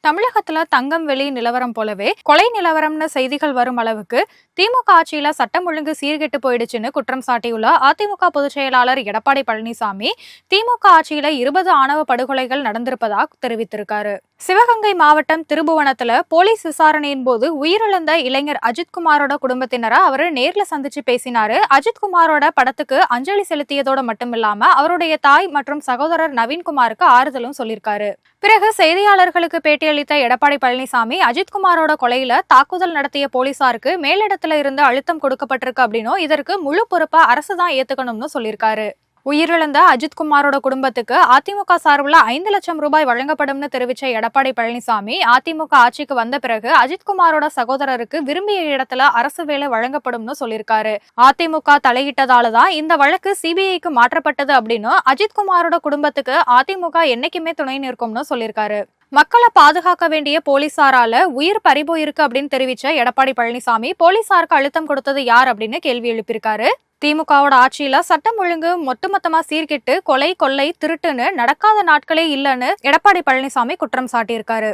தமிழகத்துல தங்கம் வெளி நிலவரம் போலவே கொலை நிலவரம்னு செய்திகள் வரும் அளவுக்கு திமுக ஆட்சியில சட்டம் ஒழுங்கு சீர்கெட்டு போயிடுச்சுன்னு குற்றம் சாட்டியுள்ள அதிமுக பொதுச் செயலாளர் எடப்பாடி பழனிசாமி திமுக ஆட்சியில 20 ஆணவ படுகொலைகள் நடந்திருப்பதாக தெரிவித்திருக்காரு. சிவகங்கை மாவட்டம் திருபுவனத்துல போலீஸ் விசாரணையின் போது உயிரிழந்த இளைஞர் அஜித்குமாரோட குடும்பத்தினரை அவரு நேர்ல சந்திச்சு பேசினாரு. அஜித்குமாரோட படத்துக்கு அஞ்சலி செலுத்தியதோட மட்டும் இல்லாம அவருடைய தாய் மற்றும் சகோதரர் நவீன்குமாருக்கு ஆறுதலும் சொல்லியிருக்காரு. பிறகு செய்தியாளர்களுக்கு பேட்டியளித்த எடப்பாடி பழனிசாமி அஜித்குமாரோட கொலையில தாக்குதல் நடத்திய போலீசாருக்கு மேலிடத்துல இருந்து அழுத்தம் கொடுக்கப்பட்டிருக்கு அப்படின்னும் இதற்கு முழு பொறுப்பா அரசு தான் ஏத்துக்கணும்னு சொல்லியிருக்காரு. உயிரிழந்த அஜித்குமாரோட குடும்பத்துக்கு அதிமுக சார்பில் 5 லட்சம் ரூபாய் வழங்கப்படும்னு தெரிவித்த எடப்பாடி பழனிசாமி அதிமுக ஆட்சிக்கு வந்த பிறகு அஜித்குமாரோட சகோதரருக்கு விரும்பிய இடத்துல அரசு வேலை வழங்கப்படும்னு சொல்லியிருக்காரு. அதிமுக தலையிட்டதாலதான் இந்த வழக்கு சிபிஐக்கு மாற்றப்பட்டது அப்படின்னு அஜித்குமாரோட குடும்பத்துக்கு அதிமுக என்னைக்குமே துணை நிற்கும்னு சொல்லியிருக்காரு. மக்களை பாதுகாக்க வேண்டிய போலீசாரால உயிர் பறிபோயிருக்கு அப்படின்னு தெரிவிச்ச எடப்பாடி பழனிசாமி போலீசாருக்கு அழுத்தம் கொடுத்தது யார் அப்படின்னு கேள்வி எழுப்பியிருக்காரு. திமுகவோட ஆட்சியில சட்டம் ஒழுங்கு மொத்தமா சீர்கெட்டு கொலை கொள்ளை திருட்டுன்னு நடக்காத நாட்களே இல்லைன்னு எடப்பாடி பழனிசாமி குற்றம் சாட்டியிருக்காரு.